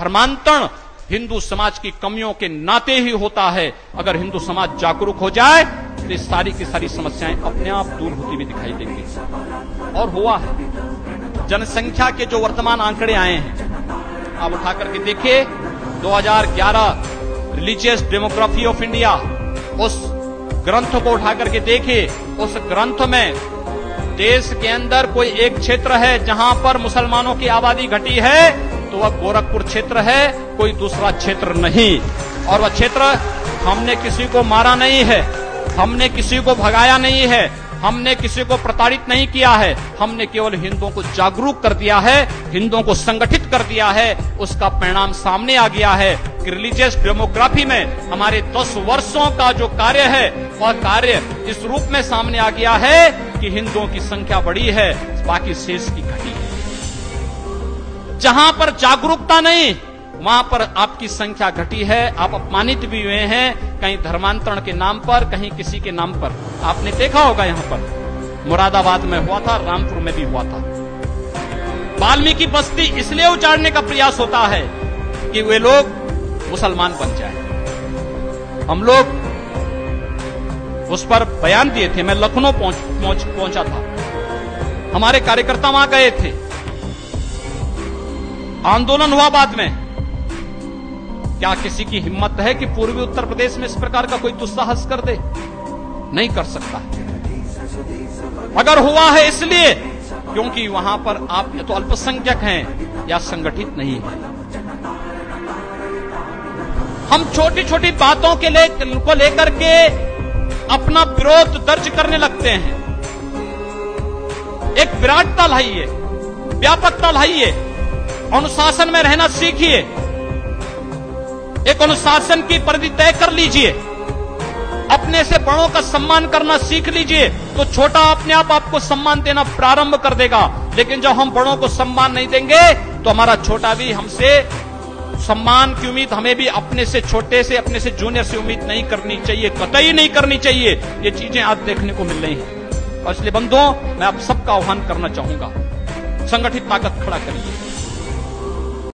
धर्मांतरण हिंदू समाज की कमियों के नाते ही होता है। अगर हिंदू समाज जागरूक हो जाए तो ये सारी की सारी समस्याएं अपने आप दूर होती हुई दिखाई देंगी। और हुआ है। जनसंख्या के जो वर्तमान आंकड़े आए हैं, आप उठा करके देखिए, 2011 रिलीजियस डेमोग्राफी ऑफ इंडिया, उस ग्रंथ को उठा करके देखिए। उस ग्रंथ में देश के अंदर कोई एक क्षेत्र है जहां पर मुसलमानों की आबादी घटी है तो वह गोरखपुर क्षेत्र है, कोई दूसरा क्षेत्र नहीं। और वह क्षेत्र हमने किसी को मारा नहीं है, हमने किसी को भगाया नहीं है, हमने किसी को प्रताड़ित नहीं किया है, हमने केवल हिंदुओं को जागरूक कर दिया है, हिंदुओं को संगठित कर दिया है। उसका परिणाम सामने आ गया है कि रिलीजियस डेमोग्राफी में हमारे 10 वर्षों का जो कार्य है वह कार्य इस रूप में सामने आ गया है कि हिंदुओं की संख्या बढ़ी है, बाकी शेष की घटी है। जहां पर जागरूकता नहीं वहां पर आपकी संख्या घटी है। आप अपमानित भी हुए हैं, कहीं धर्मांतरण के नाम पर, कहीं किसी के नाम पर। आपने देखा होगा यहां पर मुरादाबाद में हुआ था, रामपुर में भी हुआ था। वाल्मीकि बस्ती इसलिए उजाड़ने का प्रयास होता है कि वे लोग मुसलमान बन जाए। हम लोग उस पर बयान दिए थे। मैं लखनऊ पहुंचा था, हमारे कार्यकर्ता वहां गए थे, आंदोलन हुआ बाद में। क्या किसी की हिम्मत है कि पूर्वी उत्तर प्रदेश में इस प्रकार का कोई दुस्साहस कर दे? नहीं कर सकता। अगर हुआ है इसलिए क्योंकि वहां पर आप या तो अल्पसंख्यक हैं या संगठित नहीं है। हम छोटी छोटी बातों को लेकर के अपना विरोध दर्ज करने लगते हैं। एक विराटता लाइए, व्यापकता लाइए, अनुशासन में रहना सीखिए, एक अनुशासन की परिधि तय कर लीजिए, अपने से बड़ों का सम्मान करना सीख लीजिए, तो छोटा अपने आप आपको सम्मान देना प्रारंभ कर देगा। लेकिन जब हम बड़ों को सम्मान नहीं देंगे तो हमारा छोटा भी हमसे सम्मान की उम्मीद, हमें भी अपने से छोटे से, अपने से जूनियर से उम्मीद नहीं करनी चाहिए, कतई नहीं करनी चाहिए। ये चीजें आज देखने को मिल रही हैं। और इसलिए बंधुओं, मैं आप सबका आह्वान करना चाहूंगा, संगठित ताकत खड़ा करिए।